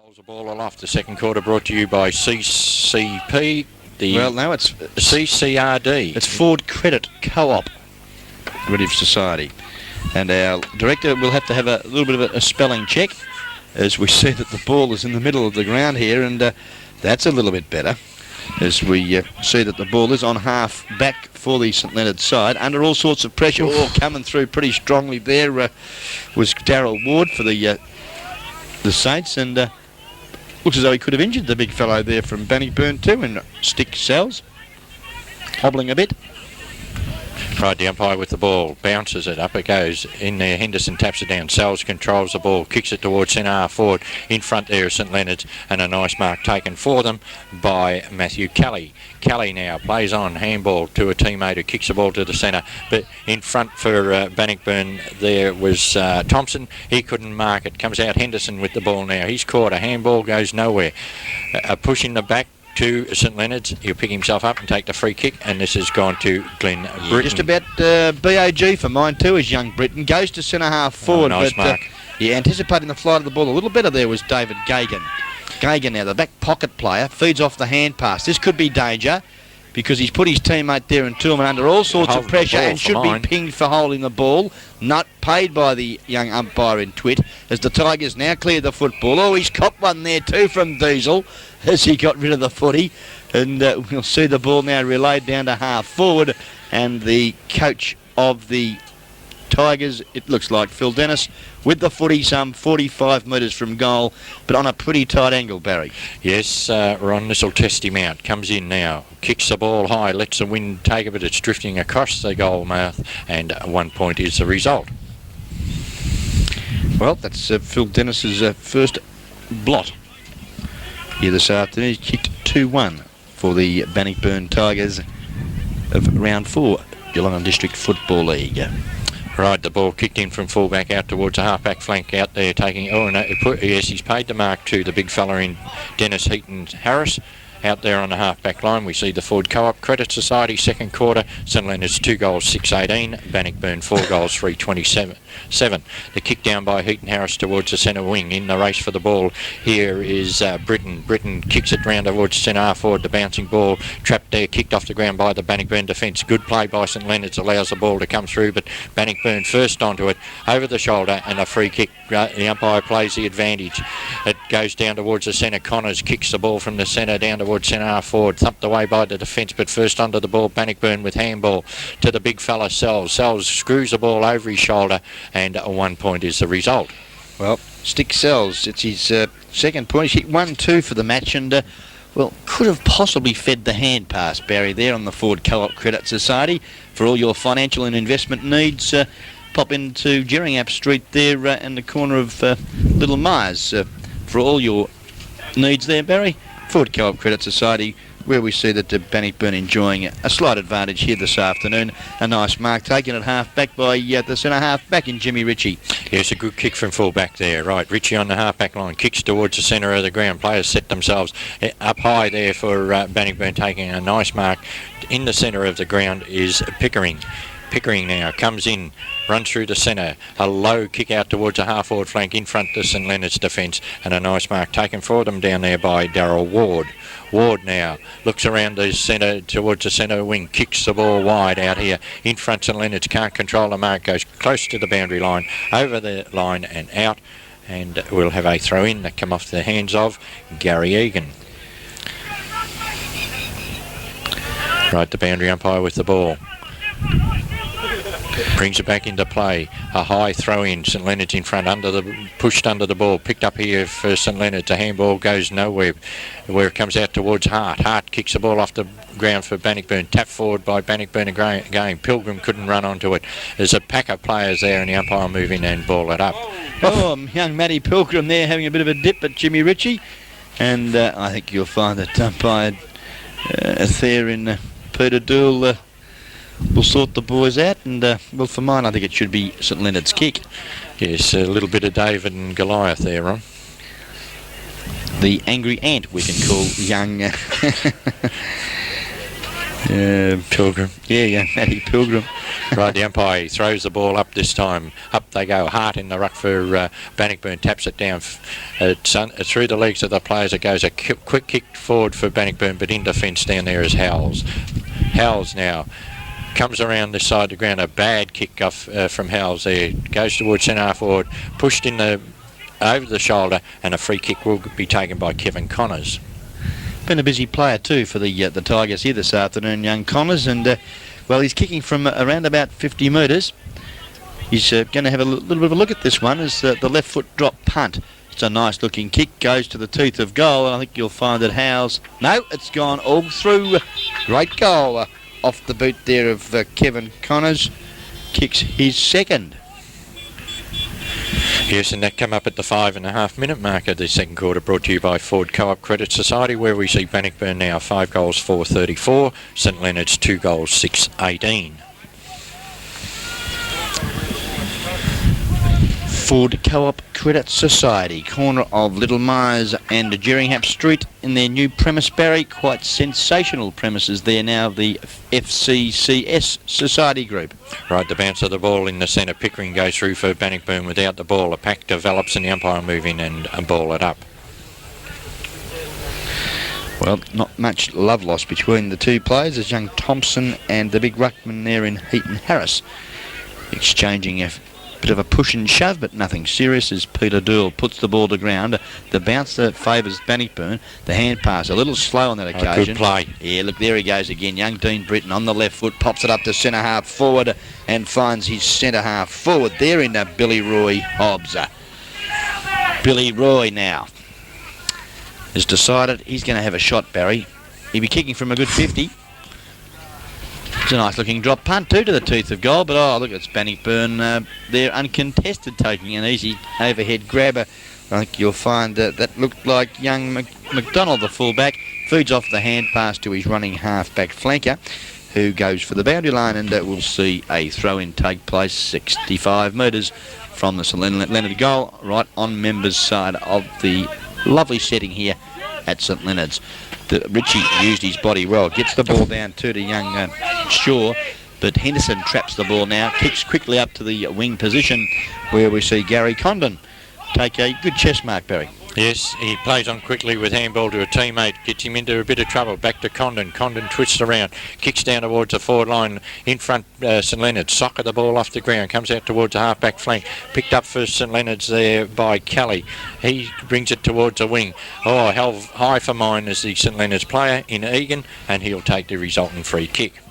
Bowls the ball aloft. The second quarter brought to you by CCP. Well, no, it's CCRD. It's Ford Credit Co-op Cooperative Society. And our director will have to have a little bit of a spelling check as we see that the ball is in the middle of the ground here, and that's a little bit better as we see that the ball is on half back for the St Leonards side under all sorts of pressure. Oh, coming through pretty strongly there was Darryl Ward for the Saints, and looks as though he could have injured the big fellow there from Bannockburn too, and Stick Sells hobbling a bit. Right, the umpire with the ball, bounces it, up it goes, in there, Henderson taps it down, Sells controls the ball, kicks it towards centre half forward, in front there is St Leonards, and a nice mark taken for them by Matthew Kelly. Kelly now plays on, handball to a teammate who kicks the ball to the centre, but in front for Bannockburn there was Thompson. He couldn't mark it, comes out Henderson with the ball now, he's caught, a handball goes nowhere, a push in the back to St Leonards. He'll pick himself up and take the free kick, and this has gone to Glenn Britton. Just about BOG for mine too, is young Britton. Goes to centre half forward, nice mark. Anticipating the flight of the ball a little better there was David Gagan. Gagan now, the back pocket player, feeds off the hand pass. This could be danger because he's put his teammate there and Toolman under all sorts of pressure and should be pinged for holding the ball. Not paid by the young umpire in twit as the Tigers now clear the football. Oh, he's copped one there too from Diesel as he got rid of the footy, and we'll see the ball now relayed down to half forward, and the coach of the Tigers, it looks like Phil Dennis, with the footy some 45 metres from goal, but on a pretty tight angle, Barry. Yes, Ron, this will test him out. Comes in now, kicks the ball high, lets the wind take of it. It's drifting across the goal mouth, and 1 point is the result. Well, that's Phil Dennis's first blot here this afternoon. He's kicked 2-1 for the Bannockburn Tigers of round 4, Geelong District Football League. Right, the ball kicked in from fullback out towards the half-back flank out there, taking... Oh, no, yes, he's paid the mark to the big fella in Dennis Heaton Harris. Out there on the half-back line, we see the Ford Co-op Credit Society second quarter. St Leonards 2 goals, 6-18. Bannockburn 4 goals, 3-27. The kick down by Heaton Harris towards the centre wing. In the race for the ball here is Britton. Britton kicks it round towards centre half forward. The bouncing ball trapped there, kicked off the ground by the Bannockburn defence. Good play by St Leonards, allows the ball to come through, but Bannockburn first onto it, over the shoulder, and a free kick. The umpire plays the advantage. It goes down towards the centre. Connors kicks the ball from the centre down towards centre half forward, thumped away by the defence, but first onto the ball, Bannockburn with handball to the big fella Sells. Sells screws the ball over his shoulder, and 1 point is the result. Well, Stick Sells, it's his second point. He hit 1-2 for the match, and well, could have possibly fed the hand pass, Barry, there on the Ford Co-op Credit Society. For all your financial and investment needs, pop into Jerringap Street there in the corner of Little Myers. For all your needs there, Barry, Ford Co-op Credit Society, where we see that Bannockburn enjoying a slight advantage here this afternoon. A nice mark taken at half back by the centre half back in Jimmy Ritchie. Yes, a good kick from full back there. Right, Ritchie on the half back line, kicks towards the centre of the ground. Players set themselves up high there for Bannockburn, taking a nice mark. In the centre of the ground is Pickering. Pickering now comes in, runs through the centre, a low kick out towards the half-forward flank in front of St Leonards defence, and a nice mark taken for them down there by Darryl Ward. Ward now looks around the centre towards the centre wing, kicks the ball wide out here in front. St Leonards can't control the mark, goes close to the boundary line, over the line and out, and we'll have a throw in that come off the hands of Gary Egan. Right, the boundary umpire with the ball. Brings it back into play. A high throw in. St Leonards in front, pushed under the ball. Picked up here for St Leonards. The handball goes nowhere. Where it comes out towards Hart. Hart kicks the ball off the ground for Bannockburn. Tapped forward by Bannockburn again. Pilgrim couldn't run onto it. There's a pack of players there, and the umpire move in and ball it up. Oh, young Matty Pilgrim there having a bit of a dip at Jimmy Ritchie, and I think you'll find that umpire there in Peter Doole we'll sort the boys out, and well, for mine I think it should be St Leonard's kick. Yes, a little bit of David and Goliath there, Ron. The angry ant we can call young Pilgrim. Yeah, Matty Pilgrim. Right, the umpire throws the ball up this time. Up they go, hard in the ruck for Bannockburn, taps it down. Through the legs of the players it goes. A quick kick forward for Bannockburn, but in defence down there is Howells. Howells now comes around this side of the ground. A bad kick off from Howells there. Goes towards centre half forward, pushed in over the shoulder, and a free kick will be taken by Kevin Connors. Been a busy player too for the Tigers here this afternoon, young Connors, and well, he's kicking from around about 50 metres. He's going to have a little bit of a look at this one as the left foot drop punt. It's a nice looking kick, goes to the tooth of goal, and I think you'll find that Howells, no, it's gone all through. Great goal off the boot there of Kevin Connors. Kicks his second. Yes, and that come up at the 5.5 minute mark of the second quarter, brought to you by Ford Co-op Credit Society, where we see Bannockburn now 5 goals 4-34, St Leonards 2 goals 6-18. Ford Co-op Credit Society, corner of Little Myers and Jerringham Street in their new premise, Barry. Quite sensational premises there now, the FCCS Society Group. Right, the bounce of the ball in the centre. Pickering goes through for Bannockburn without the ball. A pack develops and the umpire move in and ball it up. Well, not much love lost between the two players as young Thompson and the big ruckman there in Heaton Harris exchanging a bit of a push and shove, but nothing serious as Peter Doyle puts the ball to ground. The bounce that favours Bannockburn. The hand pass a little slow on that occasion. Good play. Yeah, look, there he goes again. Young Dean Britton on the left foot, pops it up to centre half forward and finds his centre half forward there in Billy Roy Hobbs. Billy Roy now has decided he's going to have a shot, Barry. He'll be kicking from a good 50. It's a nice looking drop punt too to the tooth of goal, but oh look, it's Bannockburn there uncontested taking an easy overhead grabber. I think you'll find that looked like young McDonald, the fullback, feeds off the hand pass to his running half-back flanker, who goes for the boundary line, and we'll see a throw-in take place 65 metres from the St Leonard goal, right on members' side of the lovely setting here at St Leonard's. Richie used his body well, gets the ball down to young Shaw, but Henderson traps the ball now, kicks quickly up to the wing position where we see Gary Condon take a good chest mark, Barry. Yes, he plays on quickly with handball to a teammate, gets him into a bit of trouble. Back to Condon. Condon twists around, kicks down towards the forward line in front. St Leonards socker the ball off the ground, comes out towards the half-back flank, picked up for St Leonards there by Kelly. He brings it towards the wing. Oh, held high for mine as the St Leonards player in Egan, and he'll take the resultant free kick.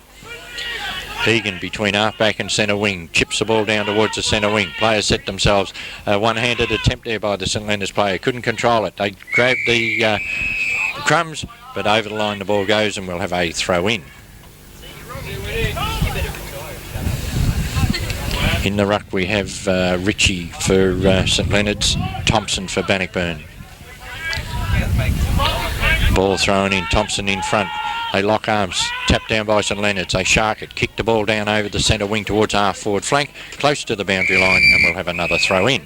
Egan between half-back and centre wing, chips the ball down towards the centre wing. Players set themselves. One-handed attempt there by the St Leonards player. Couldn't control it. They grabbed the crumbs, but over the line the ball goes and we'll have a throw-in. In the ruck we have Richie for St Leonards, Thompson for Bannockburn. Ball thrown in, Thompson in front. They lock arms, tapped down by St Leonards. They shark it, kick the ball down over the centre wing towards half forward flank, close to the boundary line, and we'll have another throw in.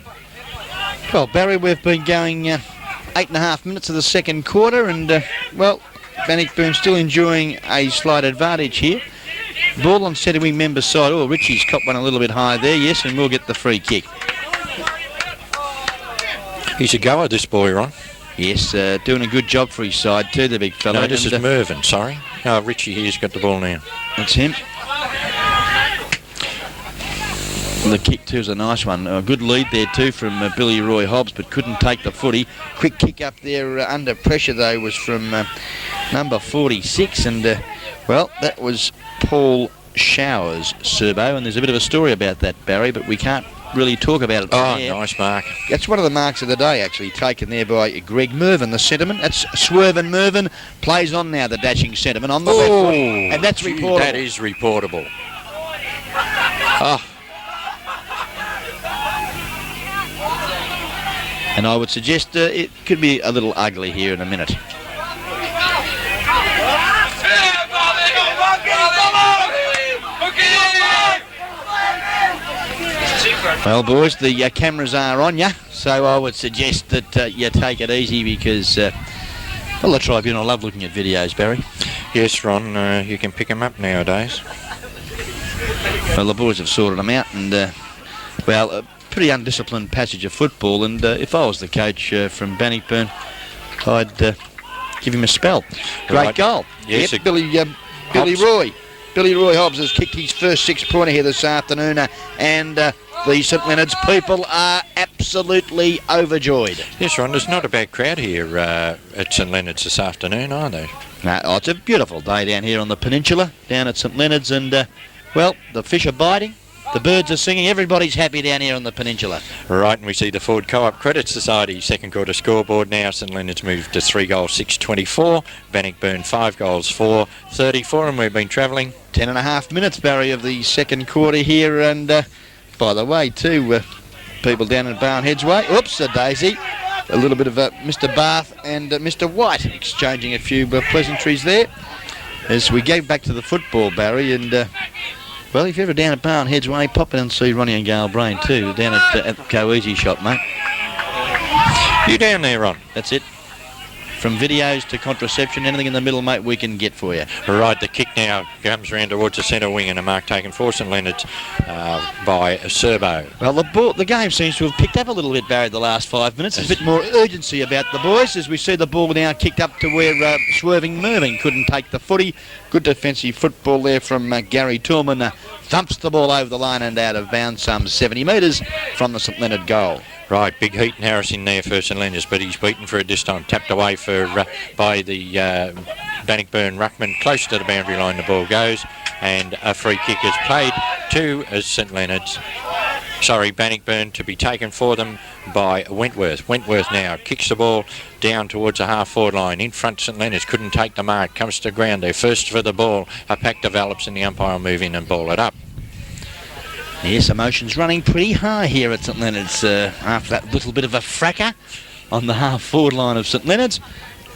Well, Barry, we've been going 8.5 minutes of the second quarter, and well, Bannockburn still enjoying a slight advantage here. Ball on centre wing member side. Oh, Richie's copped one a little bit high there, yes, and we'll get the free kick. He's a goer, this boy, Ron. Yes, doing a good job for his side too, the big fella. No, this is Mervyn, sorry. Oh, Richie here's got the ball now. That's him. The kick too is a nice one. A good lead there too from Billy Roy Hobbs, but couldn't take the footy. Quick kick up there under pressure though was from number 46, and well, that was Paul Showers, Serbo, and there's a bit of a story about that, Barry, but we can't really talk about it. Oh, nice mark. That's one of the marks of the day, actually, taken there by Greg Mervyn, the centreman. That's Swervin Mervyn, plays on now, the dashing centreman on the left foot, and that's reportable. That is reportable. Oh. And I would suggest it could be a little ugly here in a minute. Well, boys, the cameras are on you, so I would suggest that you take it easy because, well, the Tribunal love looking at videos, Barry. Yes, Ron, you can pick them up nowadays. Well, the boys have sorted them out, and well, a pretty undisciplined passage of football. And if I was the coach from Bannockburn, I'd give him a spell. Great goal. Yes, yep, Billy Roy. Billy Roy Hobbs has kicked his first 6-pointer here this afternoon, and the St Leonards people are absolutely overjoyed. Yes, Ron, there's not a bad crowd here at St Leonards this afternoon, are they? No, it's a beautiful day down here on the peninsula, down at St Leonards, and well, the fish are biting, the birds are singing, everybody's happy down here on the peninsula. Right, and we see the Ford Co-op Credit Society second quarter scoreboard now. St Leonards moved to 3 goals, 6-24. Bannockburn 5 goals, 4-34, and we've been travelling 10.5 minutes, Barry, of the second quarter here, and by the way, too, people down in Barnhead's Way, oops, a daisy. A little bit of Mr. Bath and Mr. White exchanging a few pleasantries there as we gave back to the football, Barry, and well, if you're ever down at Barnhead's Way, pop in and see Ronnie and Gail Brain too, down at the Go Easy shop, mate. You down there, Ron? That's it. From videos to contraception, anything in the middle, mate, we can get for you. Right, the kick now comes around towards the centre wing, and a mark taken for St Leonards by Serbo. Well, the game seems to have picked up a little bit, Barry, the last 5 minutes. There's a bit more urgency about the boys as we see the ball now kicked up to where Swerving Mervyn couldn't take the footy. Good defensive football there from Gary Toolman. Thumps the ball over the line and out of bounds some 70 metres from the St Leonard goal. Right, big Heat and Harris in there for St Leonards, but he's beaten for it this time. Tapped away by the Bannockburn ruckman. Close to the boundary line the ball goes, and a free kick is played to St Leonards. Sorry, Bannockburn, to be taken for them by Wentworth. Wentworth now kicks the ball down towards the half-forward line. In front, St Leonards couldn't take the mark. Comes to ground there. First for the ball. A pack develops and the umpire will move in and ball it up. Yes, emotions running pretty high here at St Leonards after that little bit of a fracker on the half-forward line of St Leonards.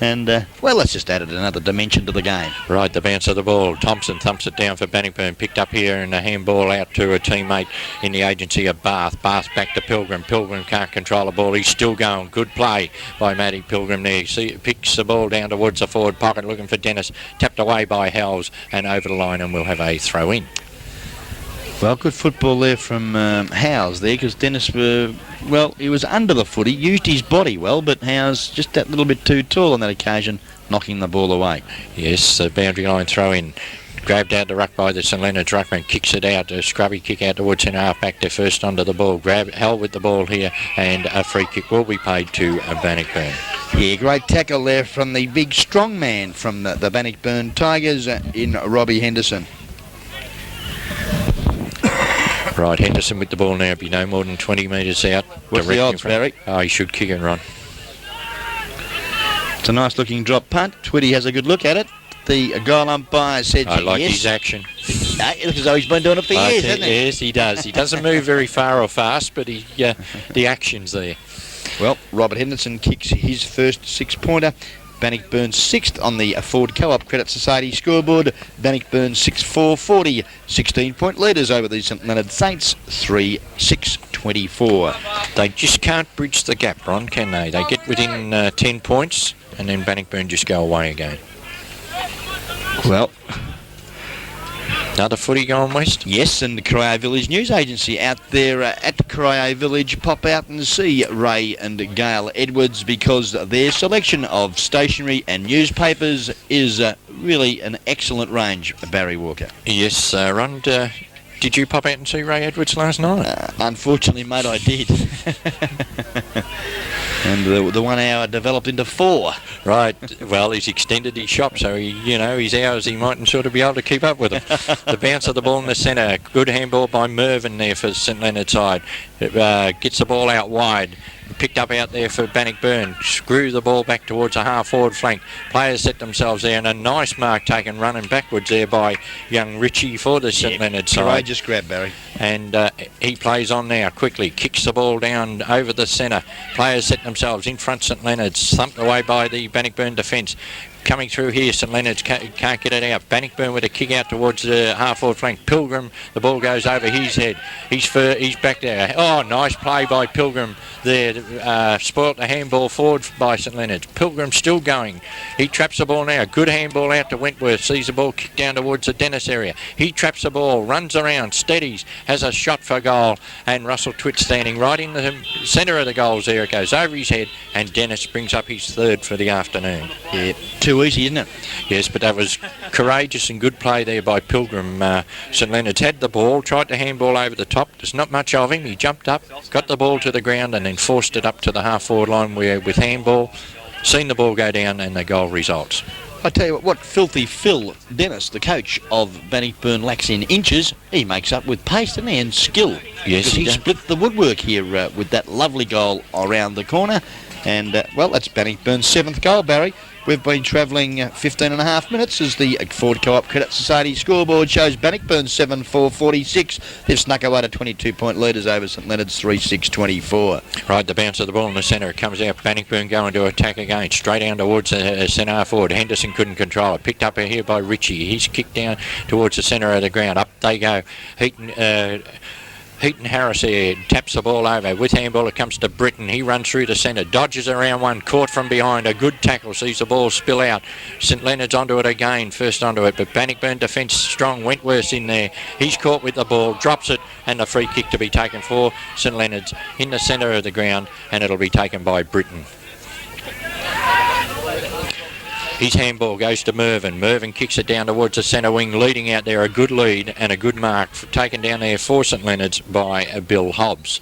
And, well, let's just add another dimension to the game. Right, the bounce of the ball. Thompson thumps it down for Bannockburn. Picked up here and a handball out to a teammate in the agency of Bath. Bath back to Pilgrim. Pilgrim can't control the ball. He's still going. Good play by Matty Pilgrim there. See, picks the ball down towards the forward pocket looking for Dennis. Tapped away by Howells and over the line, and we'll have a throw in. Well, good football there from Howes there, because Dennis, well, he was under the footy, used his body well, but Howes just that little bit too tall on that occasion, knocking the ball away. Yes, the boundary line throw in. Grabbed out the ruck by the St Leonards ruckman, kicks it out, a scrubby kick out towards centre half back there first onto the ball. Held with the ball here, and a free kick will be paid to Bannockburn. Yeah, great tackle there from the big strong man from the Bannockburn Tigers in Robbie Henderson. Right, Henderson with the ball now, be no more than 20 metres out. What's the odds, Barry? Oh, he should kick it, Ron. It's a nice looking drop punt. Twitty has a good look at it. The goal umpire said I like yes. his action. It looks as though he's been doing it for years, hasn't he? Yes, he does. He doesn't move very far or fast, but the action's there. Well, Robert Henderson kicks his first 6-pointer. Bannockburn 6th on the Ford Co-op Credit Society scoreboard. Bannockburn 6-4-40. 16-point leaders over the St Leonard Saints, 3-6-24. They just can't bridge the gap, Ron, can they? They get within 10 points, and then Bannockburn just go away again. Well, another footy going west? Yes, and the Corio Village News Agency out there at Corio Village. Pop out and see Ray and Gail Edwards, because their selection of stationery and newspapers is really an excellent range, Barry Walker. Yes, Ron, did you pop out and see Ray Edwards last night? Unfortunately, mate, I did. And the 1 hour developed into 4. Right. Well, he's extended his shop, so his hours he mightn't sort of be able to keep up with them. The bounce of the ball in the centre. Good handball by Mervyn there for St Leonard's side. Gets the ball out wide. Picked up out there for Bannockburn. Screw the ball back towards a half-forward flank. Players set themselves there, and a nice mark taken running backwards there by young Richie for the St Leonard side. Courageous grab, Barry. And he plays on now quickly. Kicks the ball down over the centre. Players set themselves in front. St Leonard's thumped away by the Bannockburn defence. coming through here. St Leonard's can't get it out. Bannockburn with a kick out towards the half-forward flank. Pilgrim, the ball goes over his head. He's back there. Oh, nice play by Pilgrim there. Spoilt the handball forward by St Leonard's. Pilgrim still going. He traps the ball now. Good handball out to Wentworth. Sees the ball kicked down towards the Dennis area. He traps the ball, runs around, steadies, has a shot for goal, and Russell Twitt standing right in the centre of the goals there. It goes over his head, and Dennis brings up his third for the afternoon. Yeah, too easy, isn't it? Yes, but that was courageous and good play there by Pilgrim. St Leonard's had the ball, tried to handball over the top. There's not much of him. He jumped up, got the ball to the ground, and then forced it up to the half-forward line where, with handball, seen the ball go down, and the goal results. I tell you what filthy Phil Dennis, the coach of Bannockburn, lacks in inches, he makes up with pace, doesn't he, and skill. Yes, he split the woodwork here with that lovely goal around the corner. And, well, that's Bannockburn's 7th goal, Barry. We've been travelling 15 and a half minutes as the Ford Co-op Credit Society scoreboard shows Bannockburn 7-4-46. They've snuck away to 22-point leaders over St Leonard's 3-6-24. Right, the bounce of the ball in the centre. It comes out. Bannockburn going to attack again. Straight down towards the centre forward. Henderson couldn't control it. Picked up here by Ritchie. He's kicked down towards the centre of the ground. Up they go. Heaton Harris here taps the ball over. With handball it comes to Britton. He runs through the centre, dodges around one, caught from behind. A good tackle, sees the ball spill out. St Leonard's onto it again, first onto it, but Bannockburn defence strong. Wentworth's in there. He's caught with the ball, drops it, and the free kick to be taken for St Leonard's in the centre of the ground, and it'll be taken by Britton. His handball goes to Mervyn. Mervyn kicks it down towards the centre wing, leading out there. A good lead and a good mark taken down there for St Leonard's by Bill Hobbs.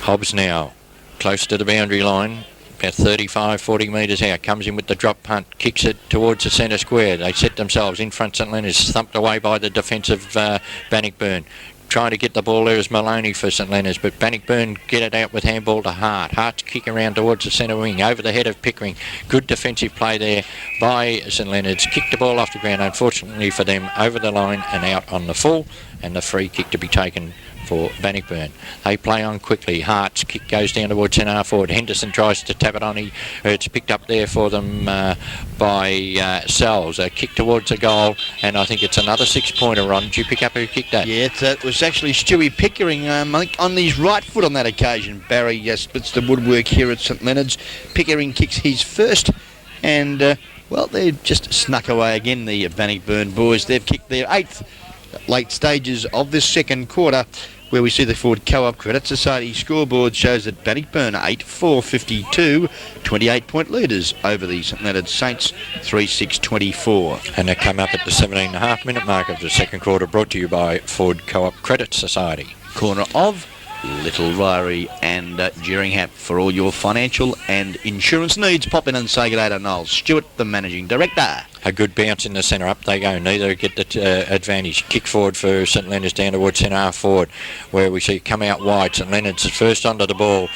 Hobbs now close to the boundary line, about 35-40 metres out. Comes in with the drop punt, kicks it towards the centre square. They set themselves in front. St Leonard's thumped away by the defensive Bannockburn. Trying to get the ball there is Maloney for St Leonard's, but Bannockburn get it out with handball to Hart. Hart's kick around towards the centre wing, over the head of Pickering. Good defensive play there by St Leonard's. Kicked the ball off the ground, unfortunately for them, over the line and out on the full, and the free kick to be taken for Bannockburn. They play on quickly. Hart's kick goes down towards centre forward. Henderson tries to tap it on. It's picked up there for them by Sells. A kick towards the goal, and I think it's another 6-pointer. Ron, did you pick up who kicked that? Yeah, it was actually Stewie Pickering, I think on his right foot on that occasion. Barry splits the woodwork here at St Leonard's. Pickering kicks his first, and well, they've just snuck away again, the Bannockburn boys. They've kicked their 8th late stages of this second quarter, where we see the Ford Co-op Credit Society scoreboard shows that Bannockburn 8-4-52, 28-point leaders over the St Leonard Saints 3-6-24. And they come up at the 17.5-minute mark of the second quarter, brought to you by Ford Co-op Credit Society. Corner of Little Ryrie and Jerringham. For all your financial and insurance needs, pop in and say good day to Noel Stewart, the Managing Director. A good bounce in the centre. Up they go. Neither get the advantage. Kick forward for St Leonard's down towards centre half forward, where we see come out wide. St Leonard's first onto the ball.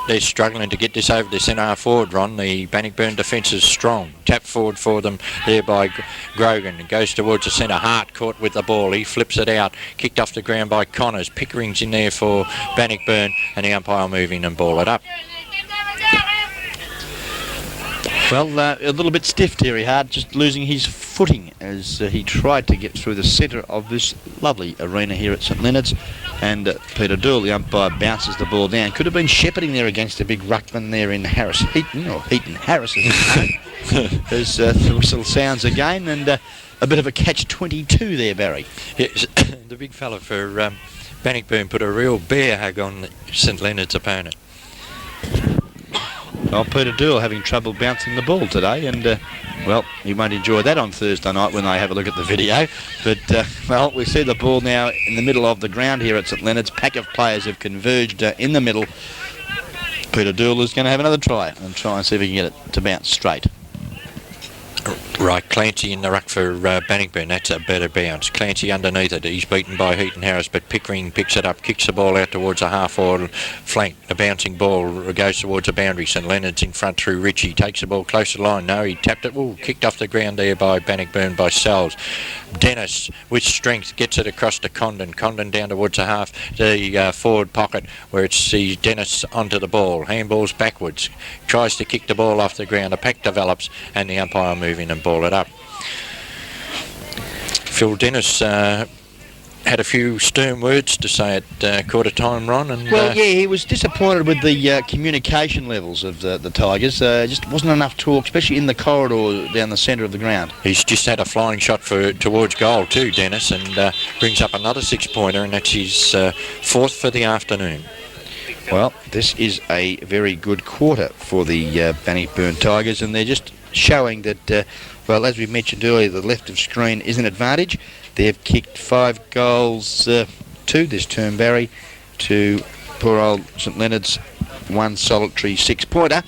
They're struggling to get this over the centre half forward, Ron. The Bannockburn defence is strong. Tap forward for them there by Grogan. It goes towards the centre. Hart caught with the ball. He flips it out. Kicked off the ground by Connors. Pickering's in there for Bannockburn, and the umpire will move in and ball it up. Well, a little bit stiff, Terry Hart, just losing his footing as he tried to get through the centre of this lovely arena here at St Leonard's. And Peter Doyle, the umpire, bounces the ball down. Could have been shepherding there against a big ruckman there in Harris Heaton, or Heaton Harris as his name, as the whistle sounds again. And a bit of a catch-22 there, Barry. Yes, the big fella for Bannockburn put a real bear hug on St Leonard's opponent. Well, Peter Doyle having trouble bouncing the ball today, and well, he won't enjoy that on Thursday night when they have a look at the video. But well, we see the ball now in the middle of the ground here at St Leonard's. Pack of players have converged in the middle. Peter Doyle is going to have another try and see if he can get it to bounce straight. Right, Clancy in the ruck for Bannockburn. That's a better bounce. Clancy underneath it. He's beaten by Heaton Harris, but Pickering picks it up, kicks the ball out towards the half-forward flank. The bouncing ball goes towards the boundary. St Leonards in front through Ritchie. Takes the ball close to the line. No, he tapped it. Ooh, kicked off the ground there by Bannockburn by Sells. Dennis, with strength, gets it across to Condon. Condon down towards the forward pocket where it sees Dennis onto the ball. Handballs backwards. Tries to kick the ball off the ground. A pack develops and the umpire move in and ball it up. Phil Dennis had a few stern words to say at quarter time, Ron. And well, yeah, he was disappointed with the communication levels of the Tigers. Just wasn't enough talk, especially in the corridor down the centre of the ground. He's just had a flying shot towards goal too, Dennis, and brings up another 6-pointer, and that's his fourth for the afternoon. Well, this is a very good quarter for the Bannockburn Tigers, and they're just showing that, well, as we mentioned earlier, the left of screen is an advantage. They've kicked 5 goals this term, Barry, to poor old St Leonards, 1 solitary 6-pointer,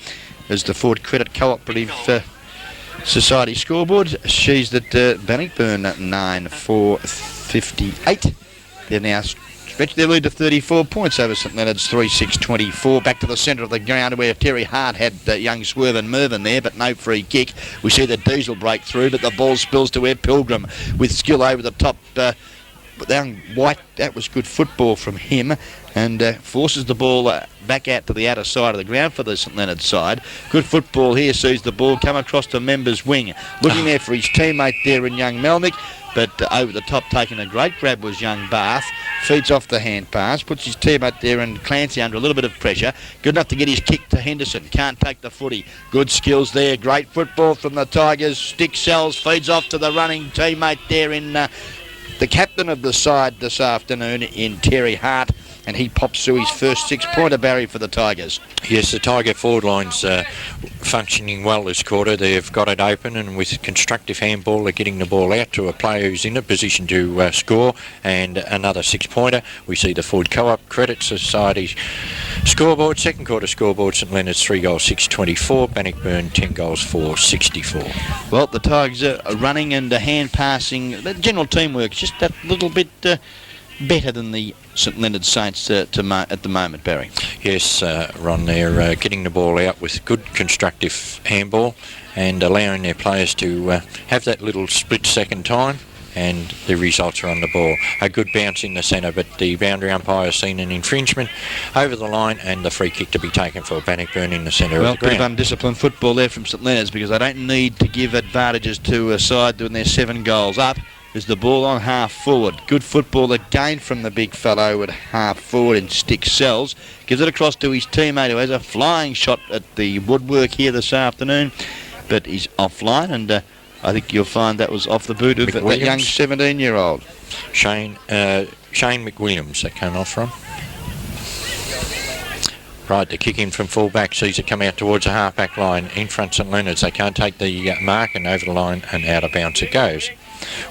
as the Ford Credit Cooperative Society scoreboard sees that Bannockburn 9-4-58. They're now stretched their lead to 34 points over St Leonards, 3-6-24. Back to the centre of the ground where Terry Hart had young Swerve and Mervyn there, but no free kick. We see the Diesel break through, but the ball spills to where Pilgrim with skill over the top. But young White, that was good football from him, and forces the ball back out to the outer side of the ground for the St Leonards side. Good football here, sees the ball come across to Member's wing. Looking there for his teammate there in young Melnick, but over the top taking a great grab was young Bath. Feeds off the hand pass, puts his teammate there and Clancy under a little bit of pressure. Good enough to get his kick to Henderson. Can't take the footy. Good skills there. Great football from the Tigers. Stick Sells feeds off to the running teammate there in the captain of the side this afternoon in Terry Hart, and he pops through his first 6-pointer, Barry, for the Tigers. Yes, the Tiger forward line's functioning well this quarter. They've got it open, and with constructive handball, they're getting the ball out to a player who's in a position to score, and another 6-pointer. We see the Ford Co-op Credit Society scoreboard, second quarter scoreboard, St Leonards 3 goals 6-24, Bannockburn 10 goals 4-64. Well, the Tigers are running and hand passing. The general teamwork just that little bit better than the St Leonards Saints at the moment, Barry. Yes, Ron, they're getting the ball out with good constructive handball and allowing their players to have that little split-second time, and the results are on the ball. A good bounce in the centre, but the boundary umpire has seen an infringement over the line, and the free kick to be taken for Bannockburn in the centre of the ground. Well, bit of undisciplined football there from St Leonards, because they don't need to give advantages to a side doing their 7 goals up. Is the ball on half forward. Good football again from the big fellow at half forward in Stick Sells. Gives it across to his teammate who has a flying shot at the woodwork here this afternoon, but he's offline, and I think you'll find that was off the boot of that young 17-year-old. Shane McWilliams that came off from. Right, the kick in from full-back sees it come out towards the half-back line in front St Leonards. They can't take the mark, and over the line and out of bounds it goes.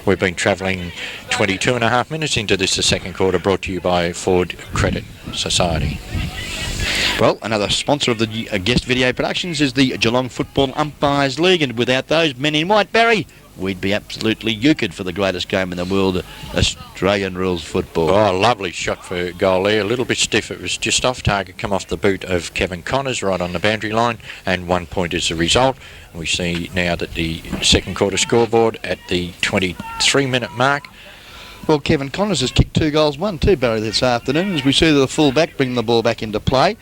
We've been travelling 22 and a half minutes into this, the second quarter, brought to you by Ford Credit Society. Well, another sponsor of the guest video productions is the Geelong Football Umpires League, and without those men in white, Barry, we'd be absolutely euchred for the greatest game in the world, Australian rules football. Oh, lovely shot for goal there. A little bit stiff. It was just off target, come off the boot of Kevin Connors right on the boundary line, and 1 point is the result. We see now that the second quarter scoreboard at the 23-minute mark. Well, Kevin Connors has kicked 2 goals, 1 too, Barry, this afternoon, as we see the full-back bring the ball back into play.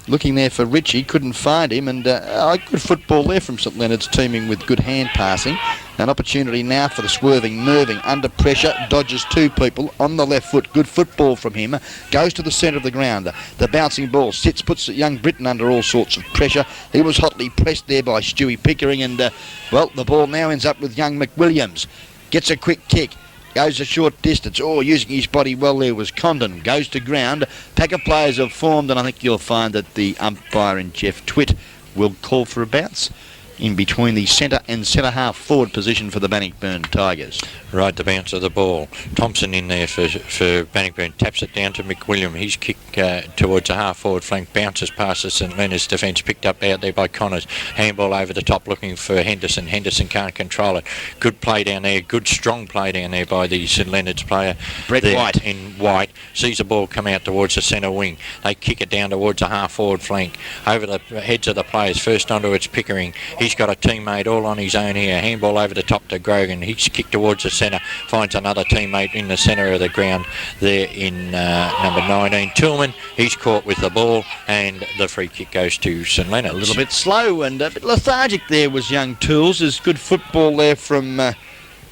Looking there for Ritchie, couldn't find him, and good football there from St Leonards, teaming with good hand passing. An opportunity now for the swerving Mervyn, under pressure, dodges 2 people on the left foot. Good football from him, goes to the centre of the ground. The bouncing ball sits, puts young Britton under all sorts of pressure. He was hotly pressed there by Stewie Pickering, and well, the ball now ends up with young McWilliams. Gets a quick kick. Goes a short distance. Oh, using his body well there was Condon. Goes to ground. Pack of players have formed, and I think you'll find that the umpire in Jeff Twitt will call for a bounce. in between the centre and centre-half forward position for the Bannockburn Tigers. Right, the bounce of the ball. Thompson in there for Bannockburn. Taps it down to McWilliam. His kick towards the half-forward flank. Bounces past the St Leonards defence. Picked up out there by Connors. Handball over the top looking for Henderson. Henderson can't control it. Good play down there. Good strong play down there by the St Leonards player. Brett White. In White. Sees the ball come out towards the centre wing. They kick it down towards the half-forward flank. Over the heads of the players. First onto it's Pickering. He's got a teammate all on his own here. Handball over the top to Grogan. He's kicked towards the centre. Finds another teammate in the centre of the ground there in number 19, Tillman. He's caught with the ball and the free kick goes to St Leonards. A little bit slow and a bit lethargic there was young Tools. There's good football there from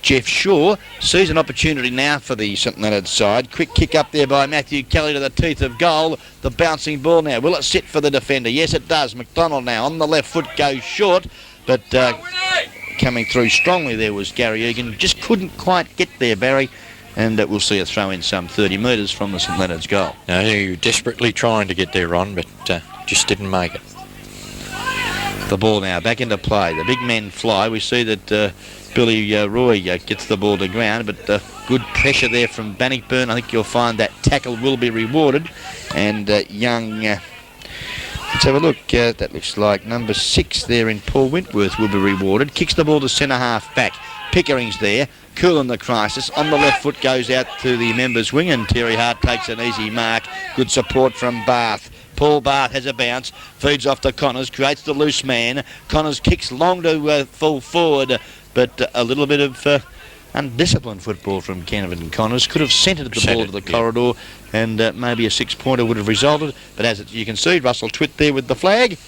Jeff Shaw. Sees an opportunity now for the St Leonards side. Quick kick up there by Matthew Kelly to the teeth of goal. The bouncing ball now. Will it sit for the defender? Yes, it does. McDonald now on the left foot goes short, but coming through strongly there was Gary Egan. Just couldn't quite get there, Barry. And we'll see a throw in some 30 metres from the St Leonards goal. No, you're desperately trying to get there, Ron, but just didn't make it. The ball now back into play. The big men fly. We see that Billy Roy gets the ball to ground, but good pressure there from Bannockburn. I think you'll find that tackle will be rewarded. And young... let's have a look. That looks like number 6 there in Paul Wentworth will be rewarded. Kicks the ball to centre half back. Pickering's there. Cool in the crisis. On the left foot goes out to the members' wing and Terry Hart takes an easy mark. Good support from Bath. Paul Bath has a bounce. Feeds off to Connors. Creates the loose man. Connors kicks long to full forward, but a little bit of undisciplined football from Canavan Connors. Could have centred the ball to the corridor and maybe a 6-pointer would have resulted. But as you can see, Russell Twitt there with the flag.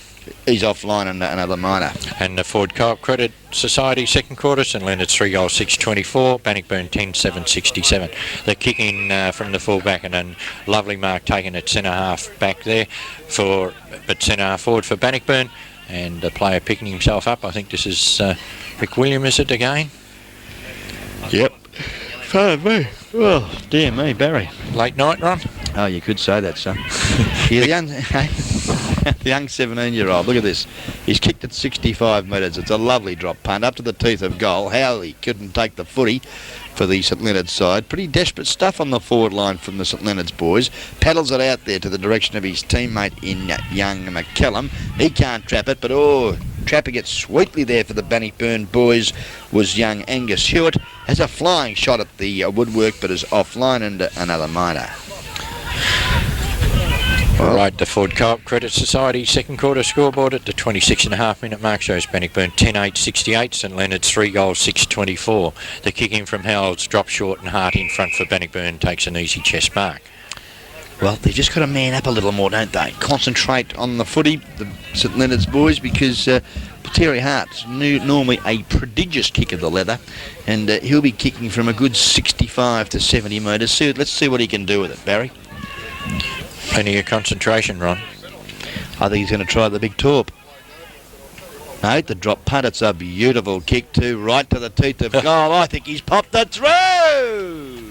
He's offline and another minor. And the Ford Co-op Credit Society second quarter, St Leonards 3 goals 6-24, Bannockburn 10-7-67. The kick in from the full-back and a lovely mark taken at centre half back there but centre half forward for Bannockburn, and the player picking himself up. I think this is McWilliam, is it again? Yep. Pardon me. Oh, dear me, Barry. Late night, Ron? Oh, you could say that, son. Yeah, the young 17-year-old, look at this. He's kicked it 65 metres. It's a lovely drop punt up to the teeth of goal. Howley couldn't take the footy for the St Leonards side. Pretty desperate stuff on the forward line from the St Leonards boys. Paddles it out there to the direction of his teammate in young McCallum. He can't trap it, but trapping it sweetly there for the Bannockburn boys was young Angus Hewitt. Has a flying shot at the woodwork, but is offline and another minor. Well, right, the Ford Co-op Credit Society second quarter scoreboard at the 26.5 minute mark shows Bannockburn 10-8-68, St Leonards 3 goals 6-24. The kick in from Howells drops short and Hart in front for Bannockburn takes an easy chest mark. Well, they've just got to man up a little more, don't they? Concentrate on the footy, the St Leonards boys, because Terry Hart's normally a prodigious kick of the leather, and he'll be kicking from a good 65 to 70 metres. Let's see what he can do with it, Barry. Plenty of concentration, Ron. I think he's going to try the big torp. No, the drop punt. It's a beautiful kick too, right to the teeth of goal. I think he's popped the throw.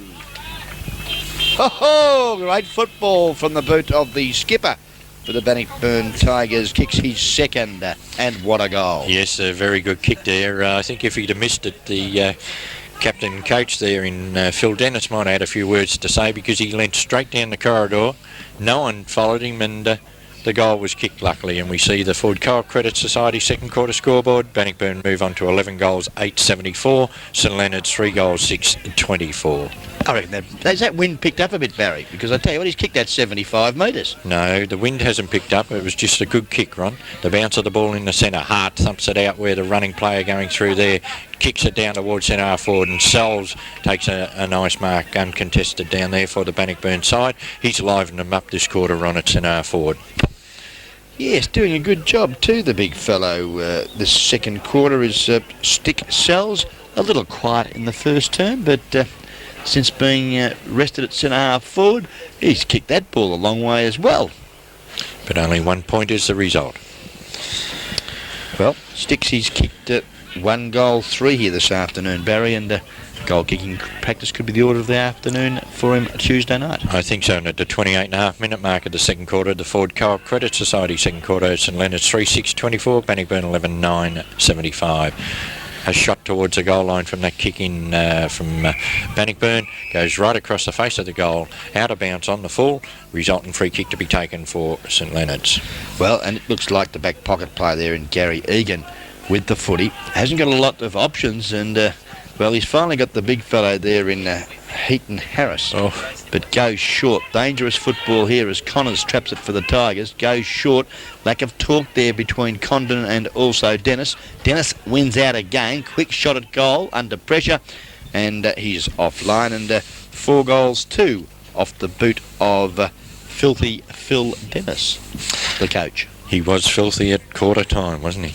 Oh, great football from the boot of the skipper for the Bannockburn Tigers. Kicks his second, and what a goal. Yes, a very good kick there. I think if he'd have missed it, the captain coach there in Phil Dennis might have had a few words to say, because he leant straight down the corridor. No one followed him, and the goal was kicked luckily. And we see the Ford Co-op Credit Society second quarter scoreboard. Bannockburn move on to 11 goals 8-74, St Leonards 3 goals 6-24. I reckon that wind picked up a bit, Barry, because I tell you what, he's kicked that 75 metres. No, the wind hasn't picked up. It was just a good kick, Ron. The bounce of the ball in the centre. Hart thumps it out where the running player going through there kicks it down towards centre half forward, and Sells takes a nice mark uncontested down there for the Bannockburn side. He's livened them up this quarter, Ron, at centre half forward. Yes, doing a good job too, the big fellow. This second quarter is Stick Sells. A little quiet in the first term, but since being rested at centre half forward, he's kicked that ball a long way as well. But only 1 point is the result. Well, Sticks, he's kicked 1 goal 3 here this afternoon, Barry, and Goal kicking practice could be the order of the afternoon for him Tuesday night. I think so. And at the 28.5 minute mark of the second quarter, the Ford Co-op Credit Society second quarter, St Leonards 3-6-24, Bannockburn 11-9-75. A shot towards the goal line from that kick in from Bannockburn goes right across the face of the goal, out of bounds on the full, resulting free kick to be taken for St Leonards. Well, and it looks like the back pocket player there in Gary Egan with the footy hasn't got a lot of options, and well, he's finally got the big fellow there in Heaton Harris, but goes short. Dangerous football here as Connors traps it for the Tigers. Goes short. Lack of talk there between Condon and also Dennis. Dennis wins out again. Quick shot at goal under pressure, and he's offline. And 4 goals, 2 off the boot of filthy Phil Dennis, the coach. He was filthy at quarter time, wasn't he?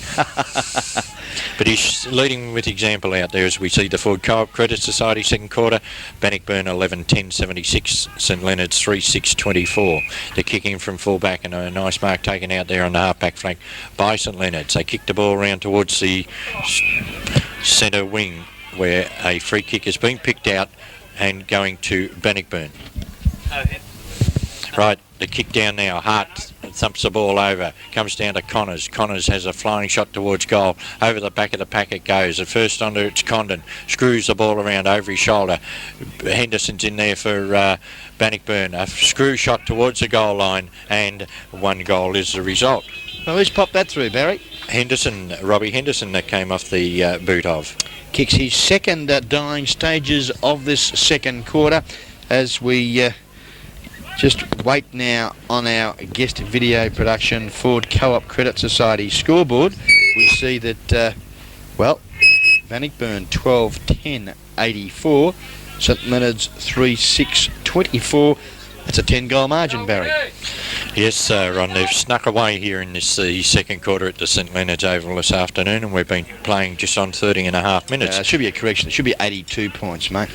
But he's leading with example out there as we see the Ford Co-op Credit Society second quarter, Bannockburn 11-10-76, St Leonards 3-6-24. The kick in from full-back and a nice mark taken out there on the half-back flank by St Leonards. They kick the ball around towards the centre wing where a free kick has been picked out and going to Bannockburn. Right, the kick down now, Hart thumps the ball over, comes down to Connors. Connors has a flying shot towards goal. Over the back of the pack it goes. At first under it's Condon. Screws the ball around over his shoulder. Henderson's in there for Bannockburn. A screw shot towards the goal line, and 1 goal is the result. Well, who's popped that through, Barry? Henderson, Robbie Henderson, that came off the boot of. Kicks his second dying stages of this second quarter as we just wait now on our guest video production Ford Co-op Credit Society scoreboard. We see that, well, Bannockburn 12-10-84, St Leonards 3-6-24. That's a 10-goal margin, Barry. Yes, Ron, they've snuck away here in this the second quarter at the St Leonards Oval this afternoon, and we've been playing just on 30.5 minutes. It should be a correction. It should be 82 points, mate.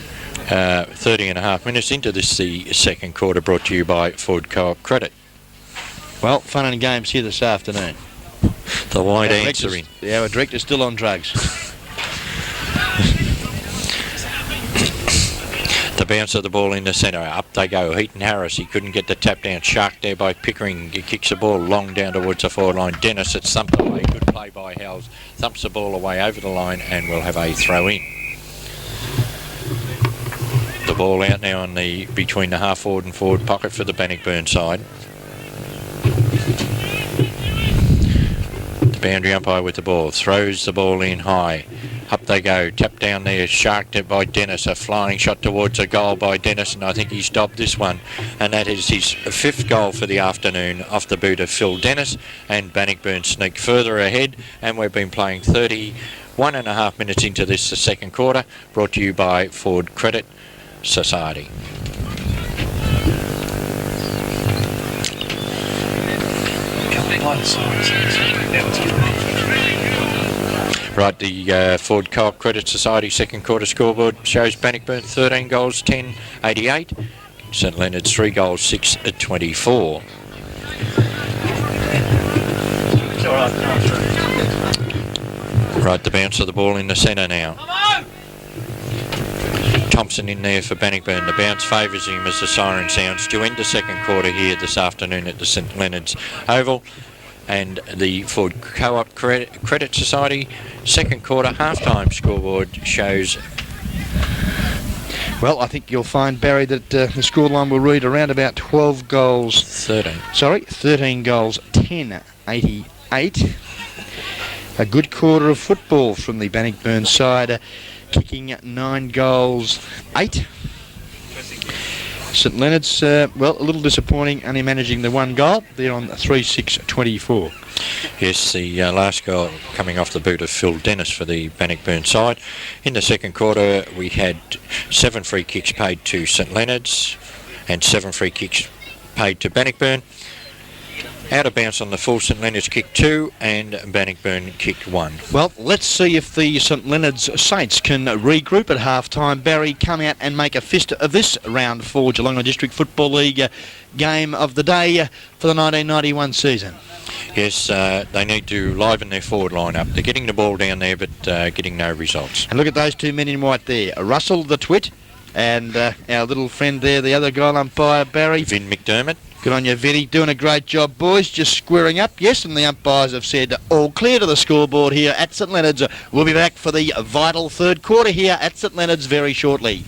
30.5 minutes into this the second quarter, brought to you by Ford Co-op Credit. Well, fun and games here this afternoon. The wide answering. Our director's still on drugs. The bounce of the ball in the centre. Up they go. Heaton Harris. He couldn't get the tap down. Shark there by Pickering. He kicks the ball long down towards the forward line. Dennis, it's thumped away. Good play by Howells. Thumps the ball away over the line and will have a throw in. The ball out now on the between the half forward and forward pocket for the Bannockburn side. The boundary umpire with the ball. Throws the ball in high. Up they go. Tap down there. Sharked by Dennis. A flying shot towards a goal by Dennis, and I think he's dobbed this one. And that is his 5th goal for the afternoon off the boot of Phil Dennis. And Bannockburn sneak further ahead. And we've been playing 31.5 minutes into this, the second quarter. Brought to you by Ford Credit Society. Right, the Ford Co-op Credit Society second quarter scoreboard shows Bannockburn 13 goals, 10-88. St Leonards 3 goals, 6-24. Right, the bounce of the ball in the centre now. Thompson in there for Bannockburn. The bounce favours him as the siren sounds to end the second quarter here this afternoon at the St Leonards Oval. And the Ford Co-op Credit Society second quarter half-time scoreboard shows... Well, I think you'll find, Barry, that the scoreline will read around about 12 goals... 13 goals, 10-88. A good quarter of football from the Bannockburn side, kicking 9 goals, 8. St Leonards, well, a little disappointing, only managing the 1 goal. They're on 3-6-24. Yes, the last goal coming off the boot of Phil Dennis for the Bannockburn side. In the second quarter, we had 7 free kicks paid to St Leonards and 7 free kicks paid to Bannockburn. Out of bounds on the full, St Leonards kicked 2 and Bannockburn kicked 1. Well, let's see if the St Leonards Saints can regroup at half-time. Barry, come out and make a fist of this round 4 Geelong District Football League game of the day for the 1991 season. Yes, they need to liven their forward line up. They're getting the ball down there, but getting no results. And look at those two men in white there. Russell the Twit and our little friend there, the other guy umpire, Barry. Vin McDermott. Good on you, Vinny. Doing a great job, boys. Just squaring up. Yes, and the umpires have said all clear to the scoreboard here at St Leonards. We'll be back for the vital third quarter here at St Leonards very shortly.